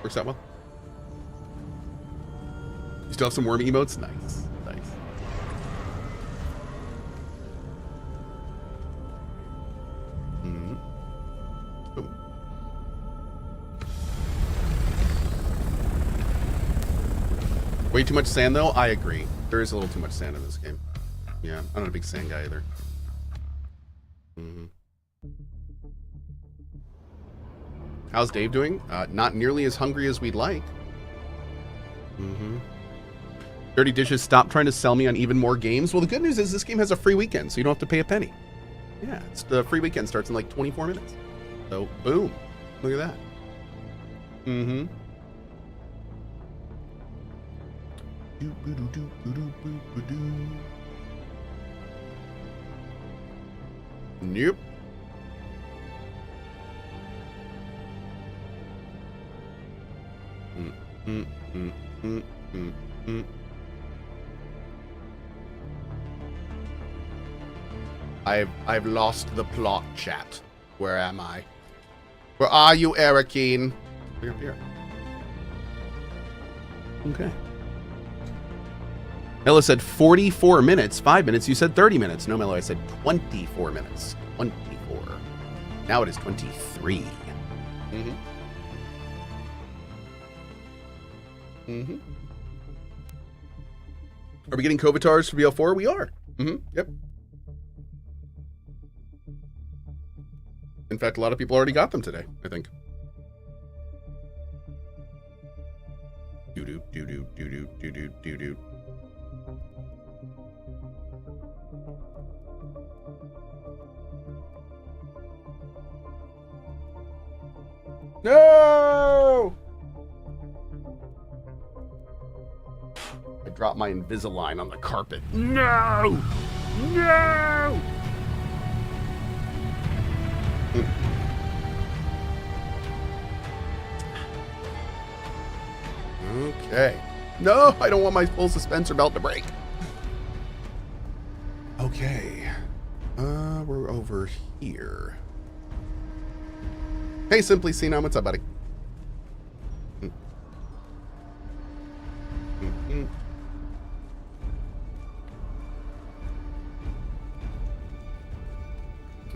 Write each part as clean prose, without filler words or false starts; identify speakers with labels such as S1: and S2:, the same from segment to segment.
S1: Works out well. You still have some worm emotes? Nice. Nice. Mm-hmm. Boom. Way too much sand, though? I agree. There is a little too much sand in this game. Yeah, I'm not a big sand guy either. Mm-hmm. How's Dave doing? Not nearly as hungry as we'd like. Mm-hmm. Dirty Dishes, stop trying to sell me on even more games. Well, the good news is this game has a free weekend, so you don't have to pay a penny. Yeah, the free weekend starts in like 24 minutes. So, boom. Look at that. Mm-hmm. Nope. I've lost the plot, chat. Where am I? Where are you, Erikine? You're up here. Okay. Mela said 44 minutes. 5 minutes. You said 30 minutes. No, Mela, I said 24 minutes. 24. Now it is 23. Mm-hmm. Mm-hmm. Are we getting Kovatars for BL4? We are. Mm-hmm. Yep. In fact, a lot of people already got them today, I think. Doo-doo, doo-doo, doo-doo, doo-doo, doo-doo. No! I dropped my Invisalign on the carpet. No! No! Okay. No, I don't want my full suspensor belt to break. Okay. We're over here. Hey, Simply Seen, what's up, buddy?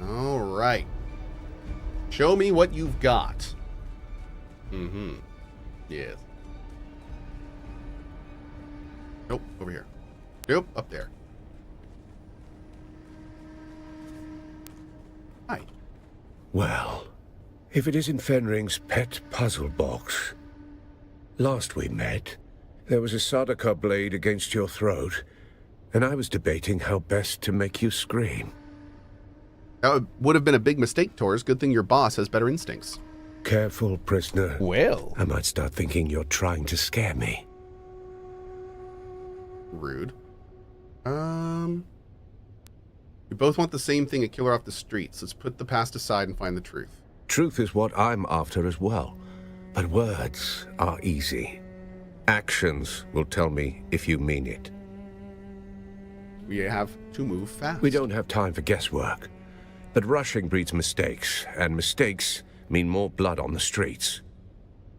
S1: All right. Show me what you've got. Mm-hmm. Yes. Nope, over here. Nope, up there. Hi.
S2: Well, if it isn't Fenring's pet puzzle box. Last we met, there was a Sardaukar blade against your throat, and I was debating how best to make you scream.
S1: That would have been a big mistake, Tors. Good thing your boss has better instincts.
S2: Careful, prisoner.
S1: Well.
S2: I might start thinking you're trying to scare me.
S1: Rude. We both want the same thing, a killer off the streets. Let's put the past aside and find the truth.
S2: Truth is what I'm after as well. But words are easy. Actions will tell me if you mean it.
S1: We have to move fast.
S2: We don't have time for guesswork. But rushing breeds mistakes, and mistakes mean more blood on the streets.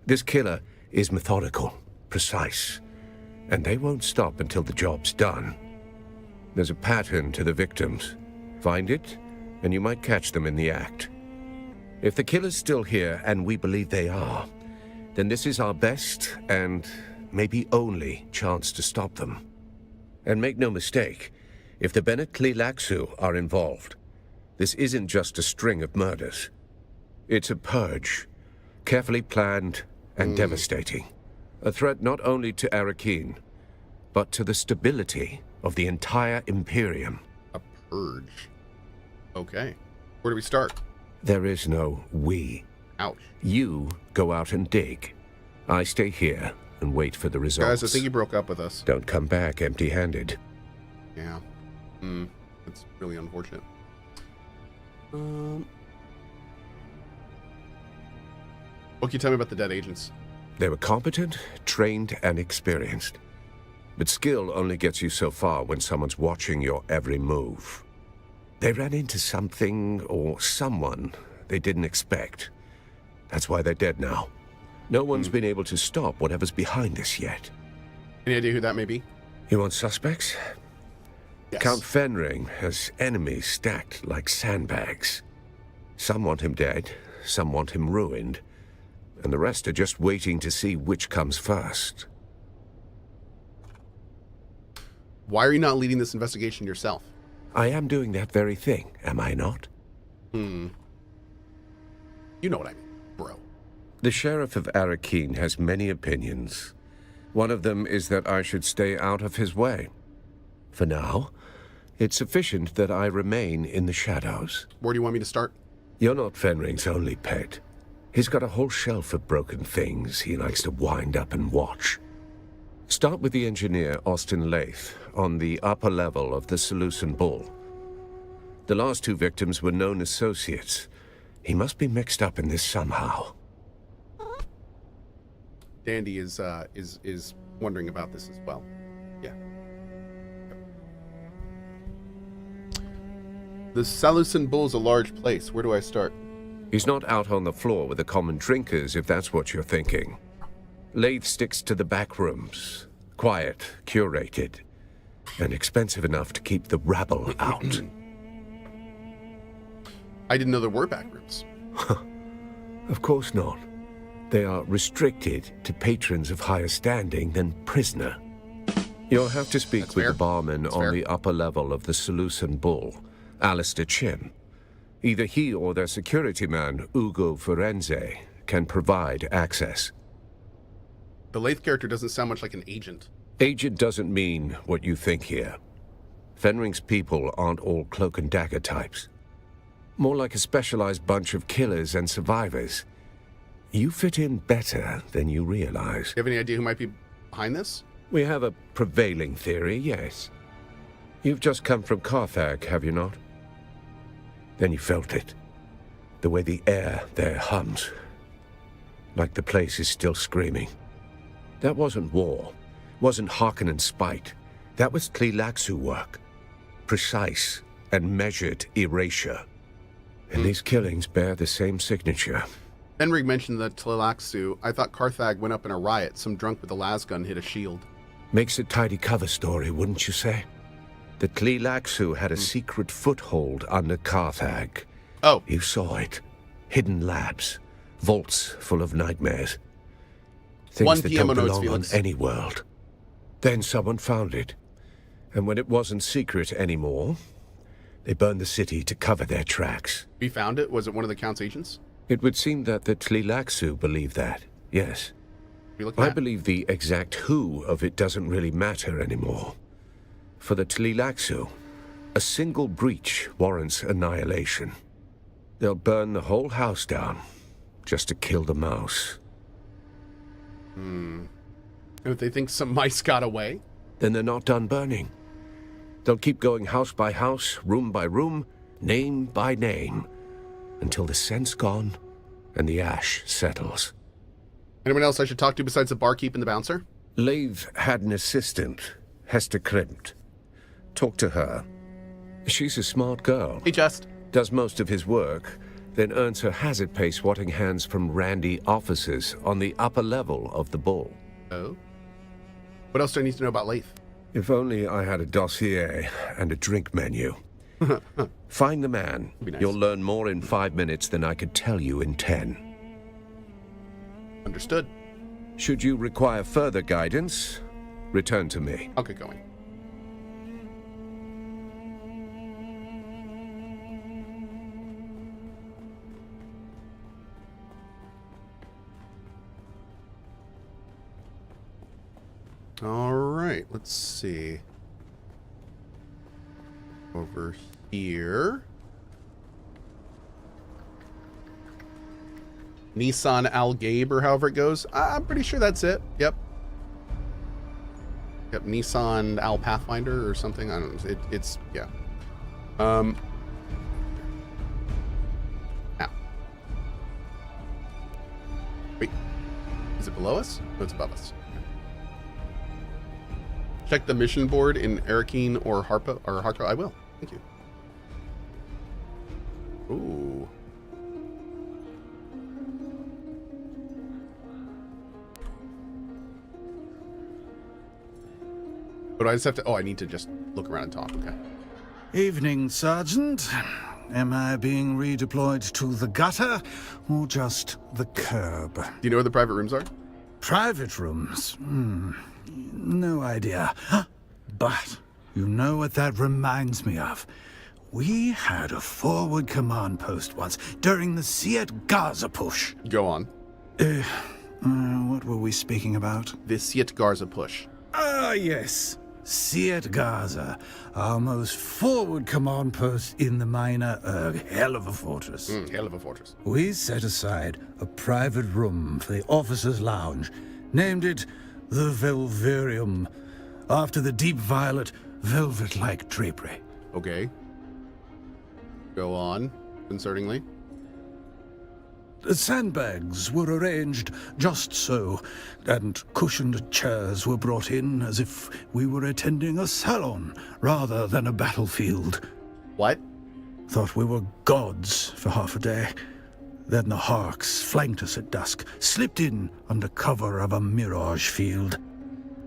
S2: This killer is methodical, precise, and they won't stop until the job's done. There's a pattern to the victims. Find it, and you might catch them in the act. If the killer's still here, and we believe they are, then this is our best and maybe only chance to stop them. And make no mistake, if the Bennett Tlilaxu are involved, this isn't just a string of murders. It's a purge, carefully planned and devastating. A threat not only to Erikine, but to the stability of the entire Imperium.
S1: A purge. Okay. Where do we start?
S2: There is no we.
S1: Ouch.
S2: You go out and dig. I stay here and wait for the results.
S1: Guys, I think you broke up with us.
S2: Don't come back empty-handed.
S1: Yeah. It's really unfortunate. What can you tell me about the dead agents?
S2: They were competent, trained, and experienced. But skill only gets you so far when someone's watching your every move. They ran into something or someone they didn't expect. That's why they're dead now. No one's been able to stop whatever's behind this yet.
S1: Any idea who that may be?
S2: You want suspects?
S1: Yes.
S2: Count Fenring has enemies stacked like sandbags. Some want him dead, some want him ruined, and the rest are just waiting to see which comes first.
S1: Why are you not leading this investigation yourself?
S2: I am doing that very thing, am I not?
S1: You know what I mean, bro.
S2: The Sheriff of Arakeen has many opinions. One of them is that I should stay out of his way. For now, it's sufficient that I remain in the shadows.
S1: Where do you want me to start?
S2: You're not Fenring's only pet. He's got a whole shelf of broken things he likes to wind up and watch. Start with the engineer, Austin Lath, on the upper level of the Salusan Bull. The last two victims were known associates. He must be mixed up in this somehow.
S1: Dandy is wondering about this as well. Yeah. The Salusan Bull's a large place. Where do I start?
S2: He's not out on the floor with the common drinkers, if that's what you're thinking. Lath sticks to the back rooms. Quiet, curated, and expensive enough to keep the rabble out.
S1: I didn't know there were back rooms.
S2: Of course not. They are restricted to patrons of higher standing than prisoner. You'll have to speak with the barman on the upper level of the Salusan Bull, Alistair Chim. Either he or their security man, Ugo Forense, can provide access.
S1: The Lath character doesn't sound much like an agent.
S2: Agent doesn't mean what you think here. Fenring's people aren't all cloak and dagger types. More like a specialized bunch of killers and survivors. You fit in better than you realize.
S1: Do you have any idea who might be behind this?
S2: We have a prevailing theory, yes. You've just come from Carthage, have you not? Then you felt it. The way the air there hums. Like the place is still screaming. That wasn't war. Wasn't Harkonnen spite. That was Tleilaxu work. Precise and measured erasure. And these killings bear the same signature.
S1: Fenrig mentioned the Tleilaxu. I thought Carthage went up in a riot. Some drunk with a lasgun hit a shield.
S2: Makes a tidy cover story, wouldn't you say? The Tleilaxu had a secret foothold under Carthage.
S1: Oh.
S2: You saw it. Hidden labs. Vaults full of nightmares. Things
S1: 1
S2: that
S1: PM
S2: don't
S1: on notes,
S2: belong
S1: Felix.
S2: on any world. Then someone found it. And when it wasn't secret anymore, they burned the city to cover their tracks.
S1: We found it? Was it one of the Count's agents?
S2: It would seem that the Tleilaxu believe that, yes. I believe the exact who of it doesn't really matter anymore. For the Tleilaxu, a single breach warrants annihilation. They'll burn the whole house down just to kill the mouse.
S1: And if they think some mice got away?
S2: Then they're not done burning. They'll keep going house by house, room by room, name by name, until the scent's gone and the ash settles.
S1: Anyone else I should talk to besides the barkeep and the bouncer?
S2: Lath had an assistant, Hester Krimt. Talk to her. She's a smart girl.
S1: Hey, Just.
S2: Does most of his work, then earns her hazard pay swatting hands from randy officers on the upper level of the Bull.
S1: Oh? What else do I need to know about Lath?
S2: If only I had a dossier and a drink menu. Find the man.
S1: Nice.
S2: You'll learn more in 5 minutes than I could tell you in 10.
S1: Understood.
S2: Should you require further guidance, return to me.
S1: I'll get going. All right, let's see. Over here. Nissan Al Gabe, or however it goes. I'm pretty sure that's it. Yep. Yep, Nissan Al Pathfinder or something. I don't know. It's yeah. Ow. Wait. Is it below us? No, it's above us. Check the mission board in Arakeen or Harko. I will. Thank you. Ooh. But I just have to... Oh, I need to just look around and talk. Okay.
S3: Evening, Sergeant. Am I being redeployed to the gutter or just the curb?
S1: Do you know where the private rooms are?
S3: Private rooms? No idea. But you know what that reminds me of? We had a forward command post once during the Siet Gaza push.
S1: Go on.
S3: What were we speaking about?
S1: The Siet Garza push.
S3: Ah, yes. Siet Gaza, our most forward command post in the minor, a hell of a fortress.
S1: Hell of a fortress.
S3: We set aside a private room for the officers' lounge, named it the Velverium, after the deep violet, velvet-like drapery.
S1: Okay. Go on, concertingly.
S3: The sandbags were arranged just so, and cushioned chairs were brought in as if we were attending a salon rather than a battlefield.
S1: What?
S3: Thought we were gods for half a day. Then the Harks flanked us at dusk, slipped in under cover of a mirage field.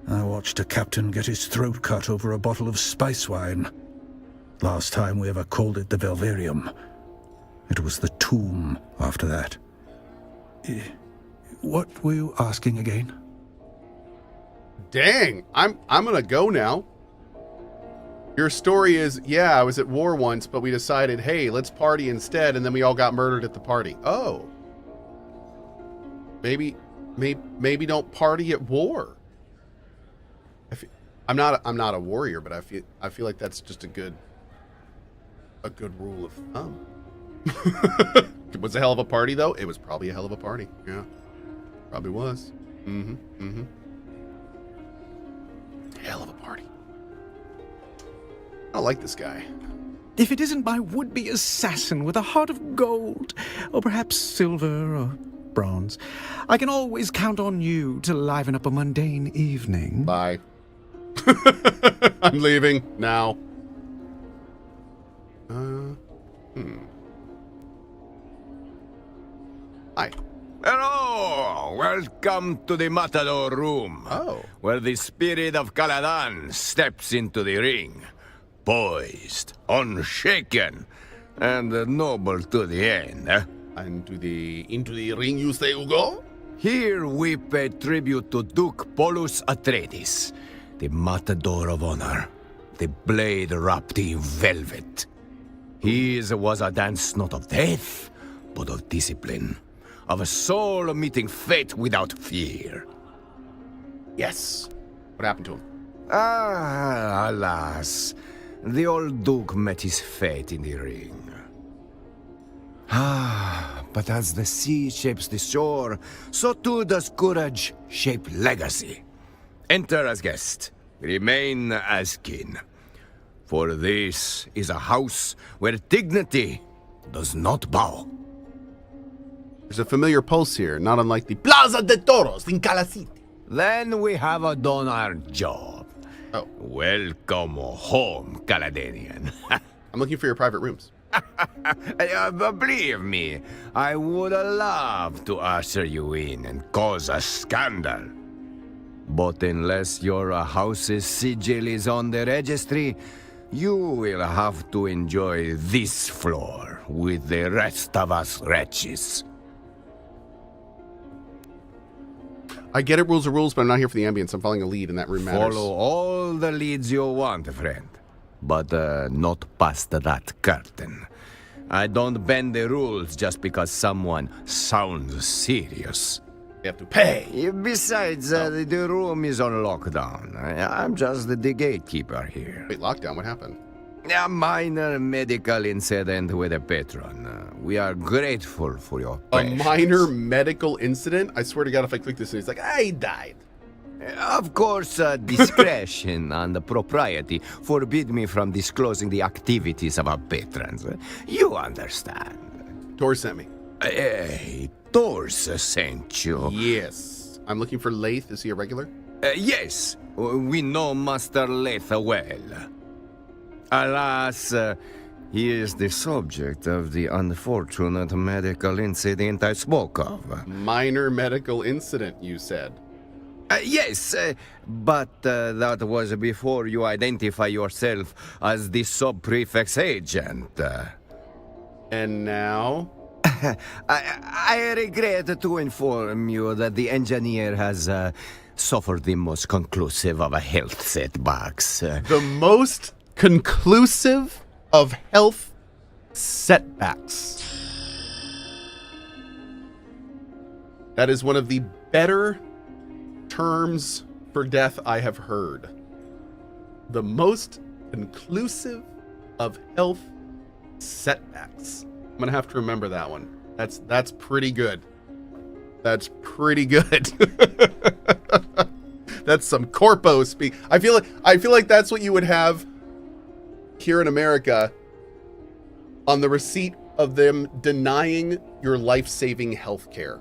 S3: I watched a captain get his throat cut over a bottle of spice wine. Last time we ever called it the Velverium. It was the tomb after that. What were you asking again?
S1: Dang, I'm gonna go now. Your story is, yeah, I was at war once, but we decided, hey, let's party instead, and then we all got murdered at the party. Oh. Maybe don't party at war. I'm not a warrior, but I feel like that's just a good rule of thumb. It was a hell of a party, though. It was probably a hell of a party. Yeah, probably was. Hell of a party. I don't like this guy.
S4: If it isn't my would-be assassin with a heart of gold, or perhaps silver or bronze, I can always count on you to liven up a mundane evening.
S1: Bye. I'm leaving now. Hi.
S2: Hello! Welcome to the Matador room.
S1: Oh.
S2: Where the spirit of Caladan steps into the ring. Poised, unshaken, and noble to the end.
S1: And into the ring you say, Hugo?
S2: Here we pay tribute to Duke Polus Atreides, the Matador of Honor, the blade wrapped in velvet. His was a dance not of death, but of discipline, of a soul meeting fate without fear.
S1: Yes. What happened to him?
S2: Ah, alas, the old Duke met his fate in the ring. Ah, but as the sea shapes the shore, so too does courage shape legacy. Enter as guest, remain as kin. For this is a house where dignity does not bow.
S1: There's a familiar pulse here, not unlike the Plaza de Toros in Cala City.
S2: Then we have done our job.
S1: Oh.
S2: Welcome home, Caladanian.
S1: I'm looking for your private rooms.
S2: Believe me, I would love to usher you in and cause a scandal. But unless your house's sigil is on the registry, you will have to enjoy this floor with the rest of us wretches.
S1: I get it, rules are rules, but I'm not here for the ambience. I'm following a lead, and that room matters.
S2: Follow all the leads you want, friend. But not past that curtain. I don't bend the rules just because someone sounds serious.
S1: You have to pay.
S2: Besides, the room is on lockdown. I'm just the gatekeeper here.
S1: Wait, lockdown? What happened?
S2: A minor medical incident with a patron. We are grateful for your
S1: A
S2: patience.
S1: minor medical incident? I swear to God, if I click this, it's like, he died.
S2: Of course, discretion and propriety forbid me from disclosing the activities of our patrons. You understand.
S1: Tor sent me.
S2: Hey, Thor's sent you.
S1: Yes. I'm looking for Lath. Is he a regular?
S2: Yes, we know Master Leith well. Alas, he is the subject of the unfortunate medical incident I spoke of.
S1: Minor medical incident, you said.
S5: Yes, but that was before you identify yourself as the sub-prefect's agent.
S1: And now?
S5: I regret to inform you that the engineer has suffered the most conclusive of health setbacks.
S1: The most conclusive of health setbacks. That is one of the better terms for death I have heard. The most conclusive of health setbacks. I'm gonna have to remember that one. That's pretty good. That's pretty good. That's some corpo speak. I feel like that's what you would have here in America on the receipt of them denying your life-saving health care.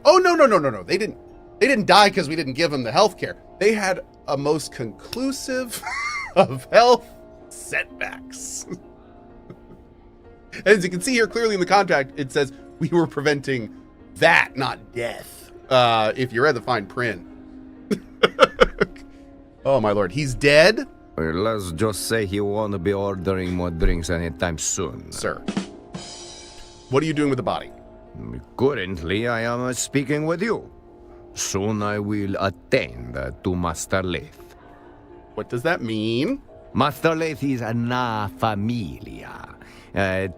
S1: Oh no. They didn't die because we didn't give them the health care. They had a most conclusive of health setbacks. As you can see here clearly in the contract, it says we were preventing that, not death. If you read the fine print. Oh my lord, he's dead?
S5: Let's just say he won't be ordering more drinks anytime soon.
S1: Sir, what are you doing with the body?
S5: Currently, I am speaking with you. Soon I will attend to Master Leith.
S1: What does that mean?
S5: Master Leith is na familia.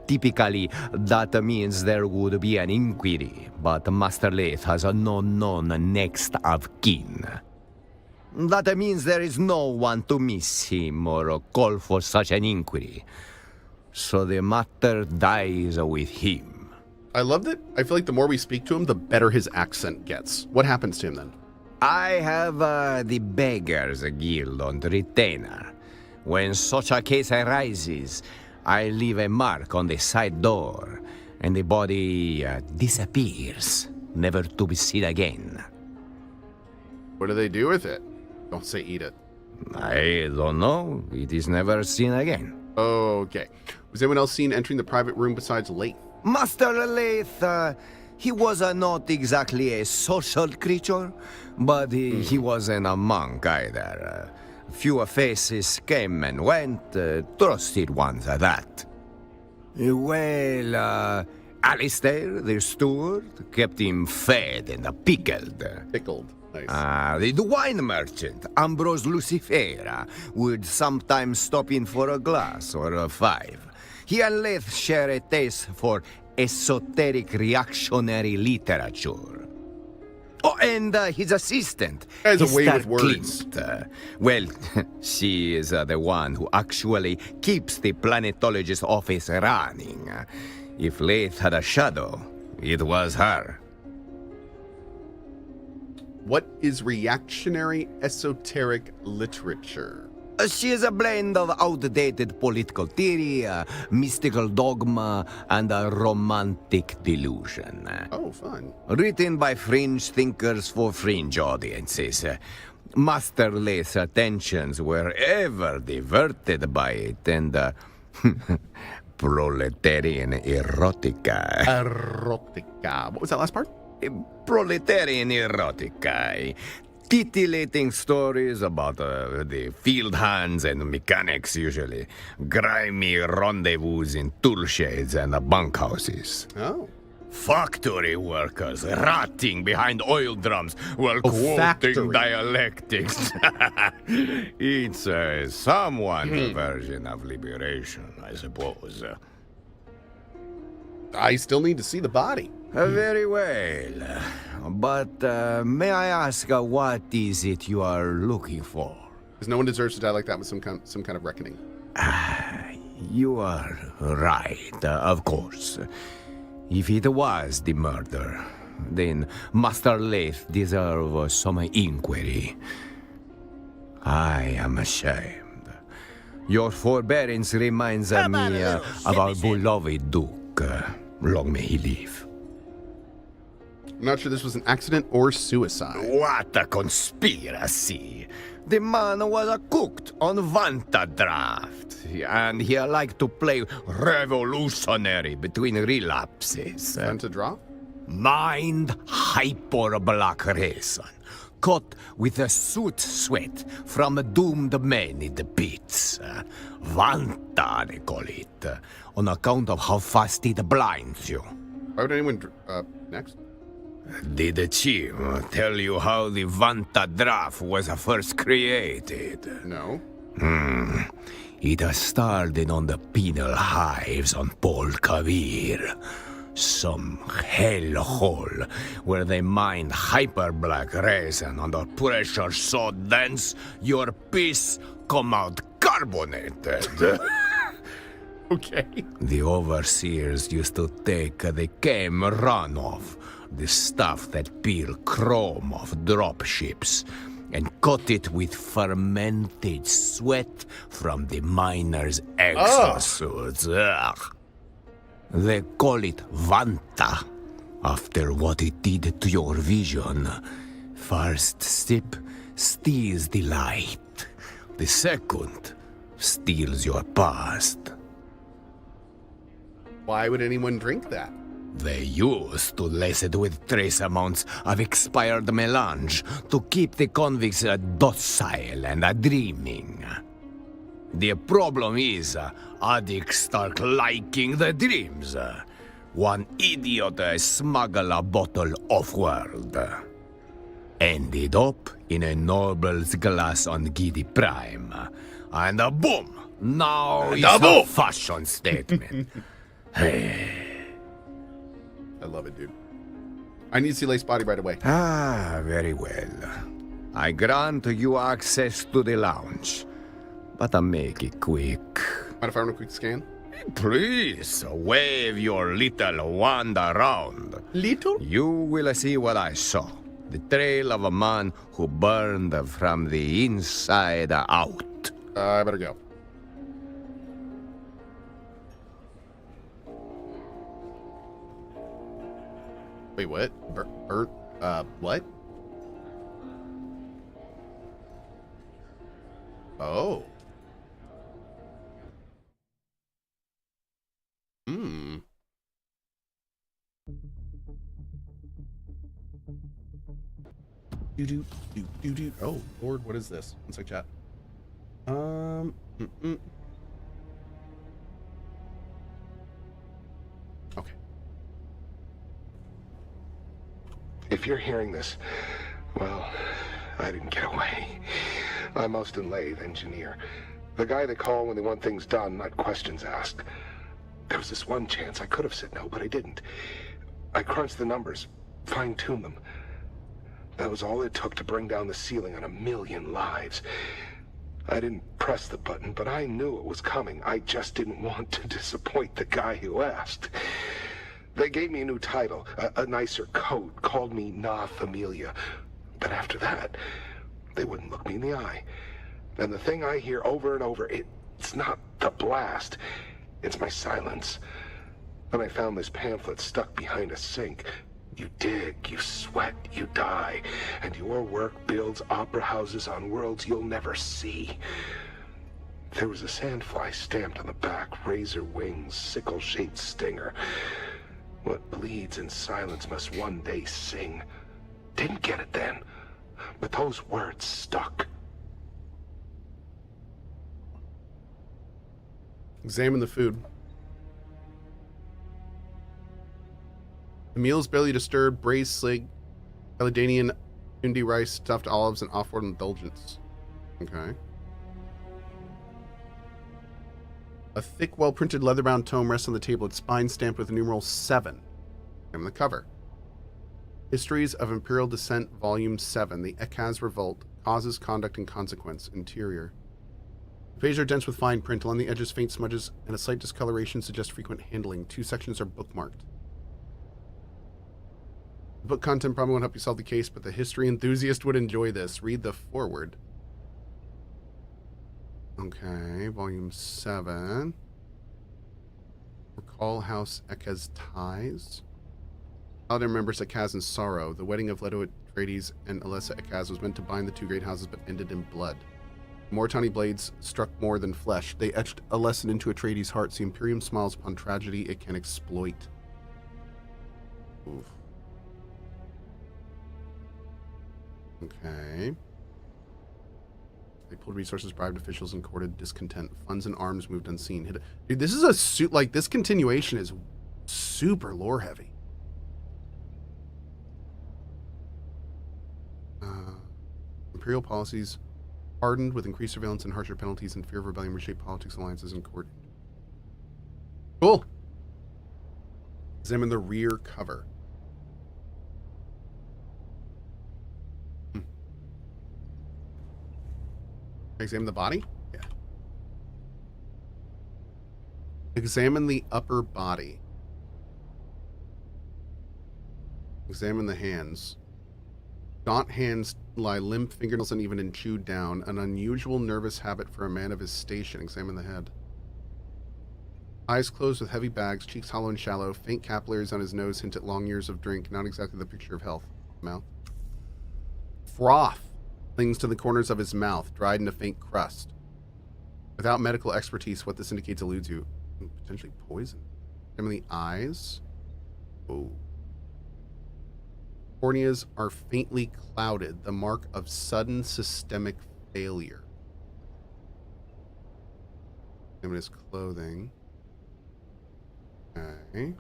S5: Typically, that means there would be an inquiry, but Master Leith has no known next of kin. That means there is no one to miss him or call for such an inquiry. So the matter dies with him.
S1: I love that. I feel like the more we speak to him, the better his accent gets. What happens to him then?
S5: I have the Beggars Guild on retainer. When such a case arises, I leave a mark on the side door, and the body disappears, never to be seen again.
S1: What do they do with it? Don't say eat it.
S5: I don't know. It is never seen again.
S1: Okay. Was anyone else seen entering the private room besides Leith?
S5: Master Leith, he was not exactly a social creature, but he wasn't a monk either. Few faces came and went, trusted ones at that. Well, Alistair, the steward, kept him fed and pickled.
S1: Pickled. Nice.
S5: The wine merchant, Ambrose Lucifera, would sometimes stop in for a glass or a five. He and Leith share a taste for esoteric reactionary literature. Oh, and his assistant,
S1: Guy's a way
S5: Esther
S1: with words.
S5: Klimt. Well, she is the one who actually keeps the planetologist office running. If Leith had a shadow, it was her.
S1: What is reactionary esoteric literature?
S5: She is a blend of outdated political theory, mystical dogma, and a romantic delusion.
S1: Oh, fun.
S5: Written by fringe thinkers for fringe audiences. Master Leith's attentions were ever diverted by it, and proletarian erotica.
S1: Erotica. What was that last part?
S5: Proletarian erotica. Titillating stories about the field hands and mechanics, usually. Grimy rendezvous in tool sheds and bunkhouses.
S1: Oh.
S5: Factory workers rotting behind oil drums while
S1: factory.
S5: quoting dialectics. It's someone's version of liberation, I suppose.
S1: I still need to see the body.
S5: Very well. But may I ask what is it you are looking for?
S1: Because no one deserves to die like that with some kind of reckoning.
S5: You are right, of course. If it was the murder, then Master Leith deserves some inquiry. I am ashamed. Your forbearance reminds me of our beloved Duke. Long may he live.
S1: I'm not sure this was an accident or suicide.
S5: What a conspiracy! The man was cooked on Vanta draft, and he liked to play revolutionary between relapses.
S1: Time to draw?
S5: Mind hyper black reason. cut with a soot sweat from doomed men in the pits. Vanta, they call it, on account of how fast it blinds you.
S1: Why would anyone... next?
S5: Did the chief tell you how the Vanta draft was first created?
S1: No.
S5: It started on the penal hives on Pol Kavir. Some hellhole where they mined hyper-black resin under pressure so dense your piss come out carbonated.
S1: Okay.
S5: The overseers used to take the chem runoff, the stuff that peel chrome off dropships, and cut it with fermented sweat from the miners' exosuits. Ugh. They call it Vanta, after what it did to your vision. First sip steals the light. The second steals your past.
S1: Why would anyone drink that?
S5: They used to lace it with trace amounts of expired melange to keep the convicts docile and dreaming. The problem is, addicts start liking the dreams. One idiot smuggled a bottle off-world. Ended up in a noble's glass on Giddy Prime. And boom! Now it's a fashion statement.
S1: I love it, dude. I need to see Lace Body right away.
S5: Very well. I grant you access to the lounge. But I make it quick.
S1: Mind if I run a quick scan?
S5: Please, wave your little wand around.
S1: Little?
S5: You will see what I saw. The trail of a man who burned from the inside out.
S1: I better go. Wait, what? What? Oh. Oh, Lord, what is this? One sec, chat. Okay.
S6: If you're hearing this, well, I didn't get away. I'm Austin Lathe, engineer. The guy they call when they want things done, not questions asked. There was this one chance I could have said no, but I didn't. I crunched the numbers, fine-tuned them. That was all it took to bring down the ceiling on 1 million lives. I didn't press the button, but I knew it was coming. I just didn't want to disappoint the guy who asked. They gave me a new title, a nicer coat, called me Na Familia. But after that, they wouldn't look me in the eye. And the thing I hear over and over, it's not the blast, it's my silence. When I found this pamphlet stuck behind a sink, you dig, you sweat, you die, and your work builds opera houses on worlds you'll never see. There was a sandfly stamped on the back, razor wings, sickle-shaped stinger. What bleeds in silence must one day sing. Didn't get it then, but those words stuck.
S1: Examine the food. The meal is barely disturbed. Braised slig, Caledonian undi rice, stuffed olives, and off-world indulgence. Okay. A thick, well-printed leather-bound tome rests on the table, its spine stamped with the numeral 7. And the cover. Histories of Imperial Descent, Volume 7. The Ekaz Revolt. Causes, Conduct, and Consequence. Interior. The pages are dense with fine print. Along the edges, faint smudges and a slight discoloration suggest frequent handling. 2 sections are bookmarked. The book content probably won't help you solve the case, but the history enthusiast would enjoy this. Read the foreword. Okay, Volume 7. Recall House Ekaz ties. Paladin remembers Ekaz in sorrow. The wedding of Leto Atreides and Alessa Ekaz was meant to bind the 2 great houses, but ended in blood. More tiny blades struck more than flesh. They etched a lesson into Atreides' hearts. The Imperium smiles upon tragedy it can exploit. Oof. Okay. They pulled resources, bribed officials, and courted discontent. Funds and arms moved unseen. Dude, this is a like this continuation is super lore heavy. Imperial policies hardened with increased surveillance and harsher penalties and fear of rebellion reshaped politics, alliances, and court. Cool. Examine the rear cover. Examine the body? Yeah. Examine the upper body. Examine the hands. Gaunt hands lie limp, fingernails uneven and chewed down. An unusual nervous habit for a man of his station. Examine the head. Eyes closed with heavy bags, cheeks hollow and shallow. Faint capillaries on his nose hint at long years of drink. Not exactly the picture of health. Mouth. Froth clings to the corners of his mouth, dried in a faint crust. Without medical expertise, what this indicates alludes to potentially poison. Examine the eyes. Oh. Corneas are faintly clouded, the mark of sudden systemic failure. Examine his clothing. Okay.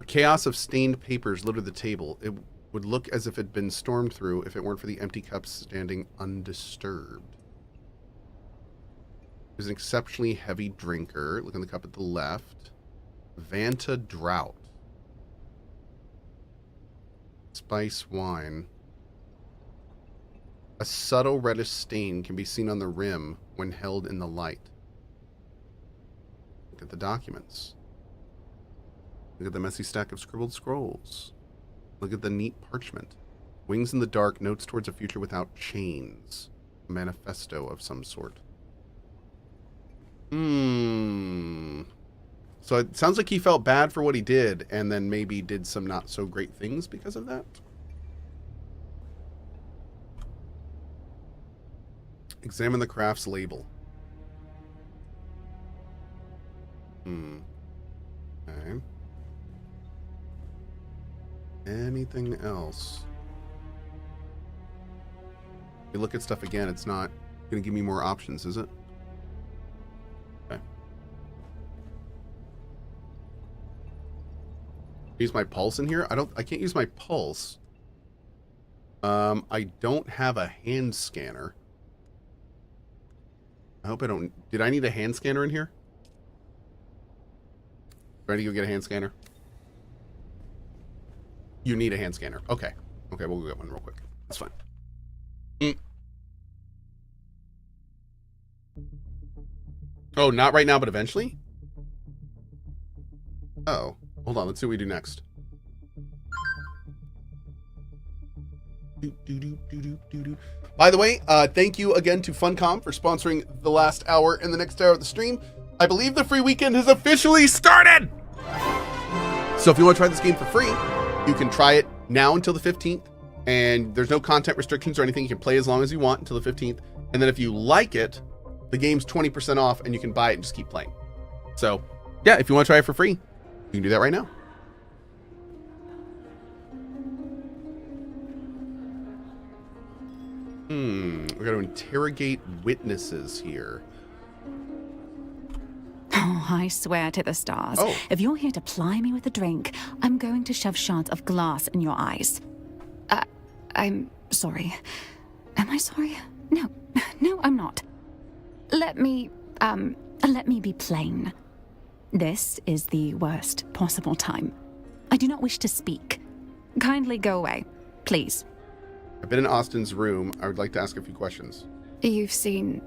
S1: A chaos of stained papers littered the table. It would look as if it had been stormed through if it weren't for the empty cups standing undisturbed. He was an exceptionally heavy drinker. Look at the cup at the left. Vanta Drought. Spice wine. A subtle reddish stain can be seen on the rim when held in the light. Look at the documents. Look at the messy stack of scribbled scrolls. Look at the neat parchment. Wings in the dark, notes towards a future without chains. A manifesto of some sort. So it sounds like he felt bad for what he did, and then maybe did some not so great things because of that. Examine the craft's label. Okay. Anything else? You look at stuff again, it's not going to give me more options, is it? Okay. Use my pulse in here? I can't use my pulse. I don't have a hand scanner. I hope I don't... Did I need a hand scanner in here? Ready to go get a hand scanner? You need a hand scanner. Okay. Okay, we'll go get one real quick. That's fine. Oh, not right now, but eventually? Oh. Hold on, let's see what we do next. By the way, thank you again to Funcom for sponsoring the last hour and the next hour of the stream. I believe the free weekend has officially started! So if you want to try this game for free, you can try it now until the 15th, and there's no content restrictions or anything. You can play as long as you want until the 15th, and then if you like it, the game's 20% off, and you can buy it and just keep playing. So, yeah, if you want to try it for free, you can do that right now. We're going to interrogate witnesses here.
S7: Oh, I swear to the stars.
S1: Oh.
S7: If you're here to ply me with a drink, I'm going to shove shards of glass in your eyes. I'm sorry. Am I sorry? No, I'm not. Let me be plain. This is the worst possible time. I do not wish to speak. Kindly go away, please.
S1: I've been in Austin's room. I would like to ask a few questions.
S7: You've seen...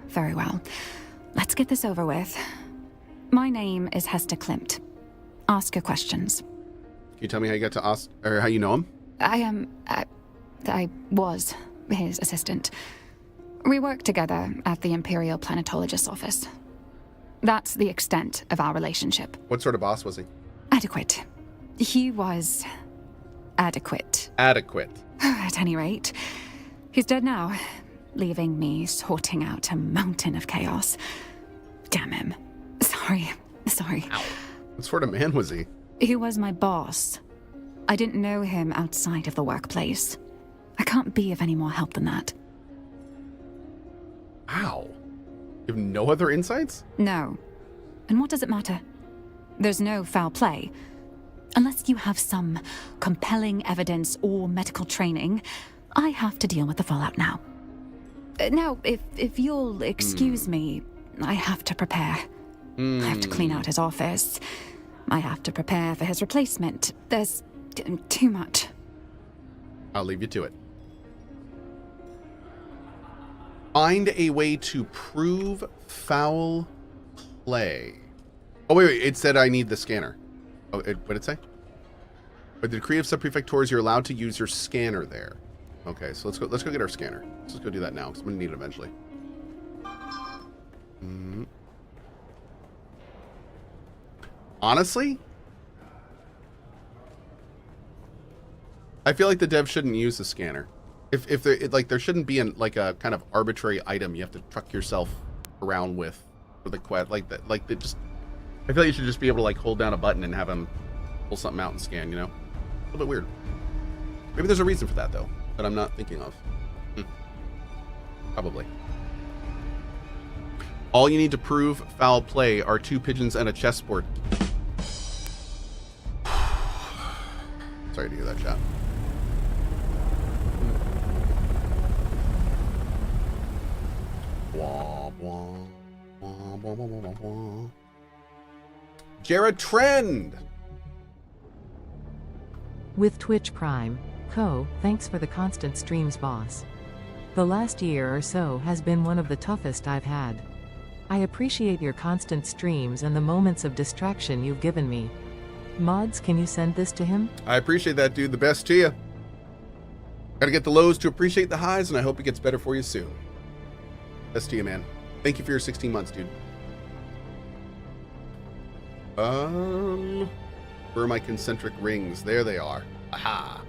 S7: Very well. Let's get this over with. My name is Hester Klimt. Ask your questions.
S1: Can you tell me how you got to Austin, or how you know him?
S7: I was his assistant. We worked together at the Imperial Planetologist's office. That's the extent of our relationship.
S1: What sort of boss was he?
S7: Adequate. He was... adequate.
S1: Adequate.
S7: At any rate, he's dead now, leaving me sorting out a mountain of chaos. Damn him. Sorry.
S1: What sort of man was he?
S7: He was my boss. I didn't know him outside of the workplace. I can't be of any more help than that.
S1: Wow. You have no other insights?
S7: No. And what does it matter? There's no foul play. Unless you have some compelling evidence or medical training, I have to deal with the fallout now. Now, if you'll excuse me, I have to prepare. I have to clean out his office. I have to prepare for his replacement. There's too much.
S1: I'll leave you to it. Find a way to prove foul play. Oh, wait. It said I need the scanner. Oh, what did it say? By the decree of subprefectors, you're allowed to use your scanner there. Okay, so let's go get our scanner. Let's go do that now, because I'm going to need it eventually. Honestly, I feel like the dev shouldn't use the scanner. If there shouldn't be like a kind of arbitrary item you have to truck yourself around with for the quest just. I feel like you should just be able to like hold down a button and have him pull something out and scan. You know, a little bit weird. Maybe there's a reason for that though that I'm not thinking of. Probably. All you need to prove foul play are 2 pigeons and a chessboard. Sorry to hear that, chat. Jared Trend.
S8: With Twitch Prime, Cohh, thanks for the constant streams, boss. The last year or so has been one of the toughest I've had. I appreciate your constant streams and the moments of distraction you've given me. Mods, can you send this to him?
S1: I appreciate that, dude. The best to you. Gotta get the lows to appreciate the highs, and I hope it gets better for you soon. Best to you, man. Thank you for your 16 months, dude. Where are my concentric rings? There they are. Aha.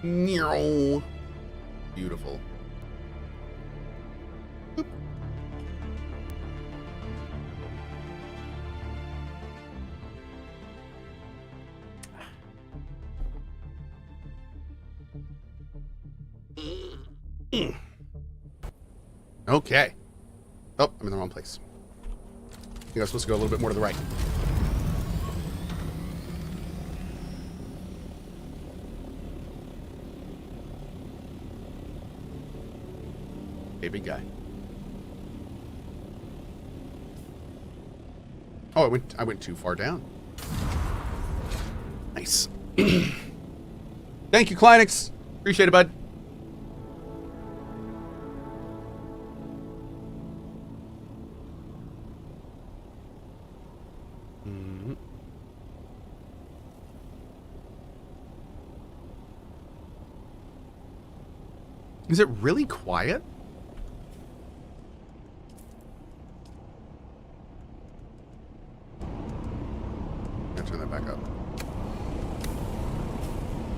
S1: Beautiful. Boop. Okay. Oh, I'm in the wrong place. I think I was supposed to go a little bit more to the right. Hey, big guy. Oh, I went too far down. Nice. Thank you, Kleinix. Appreciate it, bud. Is it really quiet? I'll turn that back up.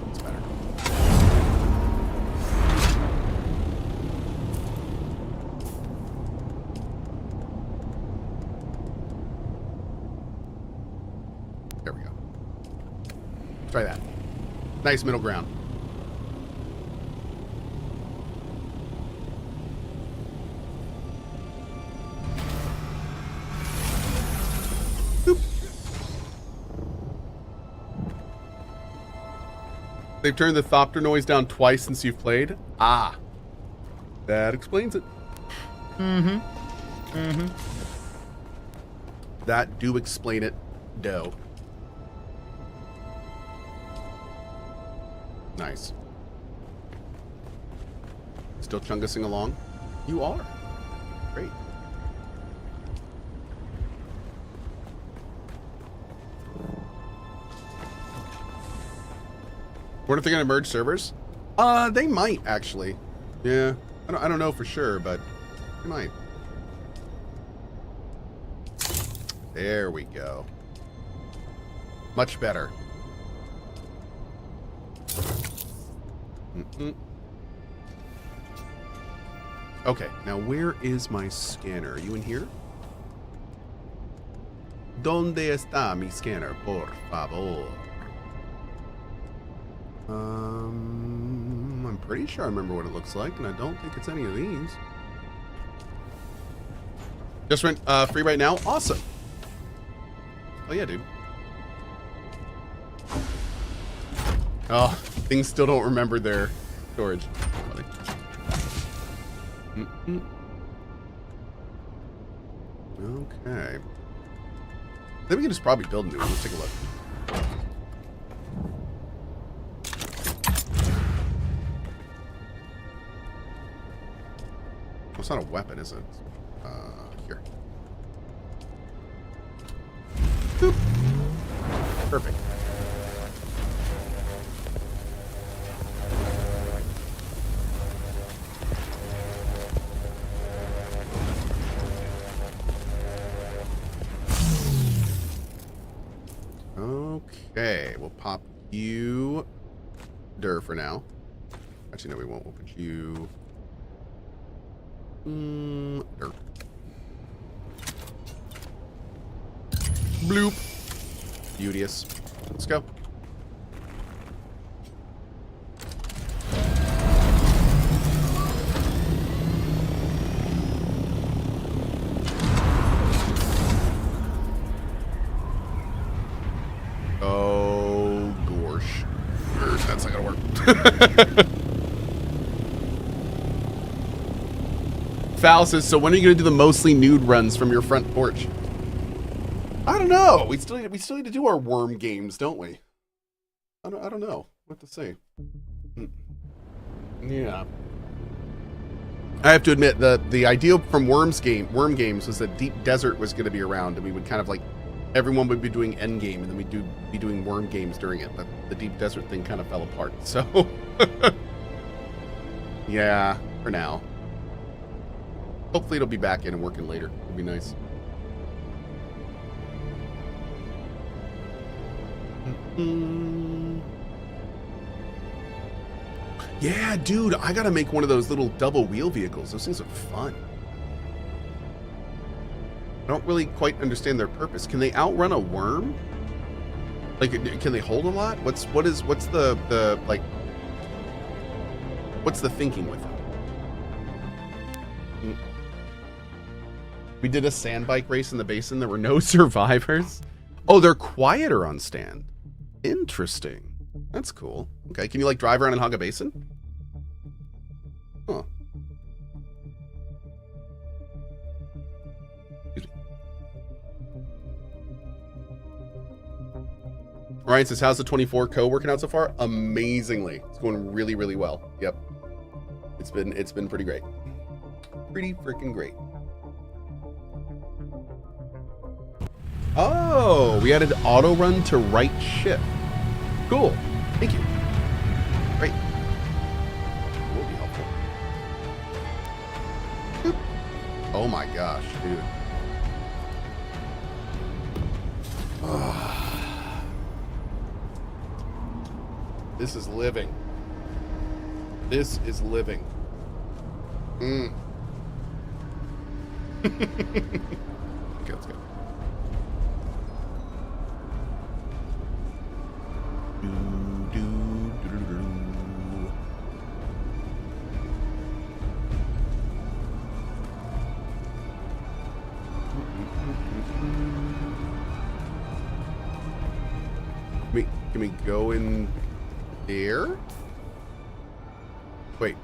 S1: It's better. There we go. Try that. Nice middle ground. They've turned the Thopter noise down twice since you've played? Ah. That explains it. That do explain it, dough. Nice. Still chungusing along? You are. Great. What if they're gonna merge servers? They might actually. Yeah, I don't know for sure, but they might. There we go. Much better. Okay, now where is my scanner? Are you in here? ¿Dónde está mi scanner, por favor? I'm pretty sure I remember what it looks like, and I don't think it's any of these. Just went free right now. Awesome. Oh yeah, dude. Oh, things still don't remember their storage. Okay. Then we can just probably build a new one. Let's take a look. Well, it's not a weapon, is it? Here. Boop. Perfect. Okay, we'll pop you for now. Actually, no, we won't. We'll put you dirt. Bloop. Beauteous. Let's go. Oh, gosh. That's not gonna work. Foul says, so when are you gonna do the mostly nude runs from your front porch? I don't know. We still need to do our worm games, don't we? I don't know what to say. Yeah. I have to admit the idea from worm games was that Deep Desert was going to be around, and we would kind of like everyone would be doing end game, and then we'd be doing worm games during it. But the Deep Desert thing kind of fell apart. So yeah, for now. Hopefully it'll be back in and working later. It'd be nice. Yeah, dude, I gotta make one of those little double wheel vehicles. Those things are fun. I don't really quite understand their purpose. Can they outrun a worm? Like, can they hold a lot? What's the like? What's the thinking with them? We did a sand bike race in the basin. There were no survivors. Oh, they're quieter on stand. Interesting. That's cool. Okay, can you like drive around and hog a basin? Huh. Excuse me. Ryan says, how's the 24 Cohh working out so far? Amazingly. It's going really, really well. Yep. It's been pretty great. Pretty freaking great. Oh, we added auto run to right shift. Cool. Thank you. Great. Will be helpful. Boop. Oh my gosh, dude. This is living. This is living. Okay, let's go. Can we go in there? Wait.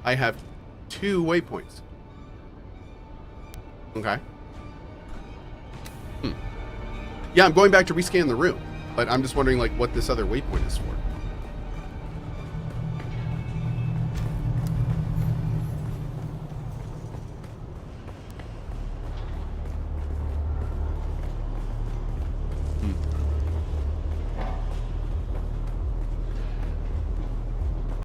S1: I have 2 waypoints. Okay. Yeah, I'm going back to rescan the room, but I'm just wondering like what this other waypoint is for.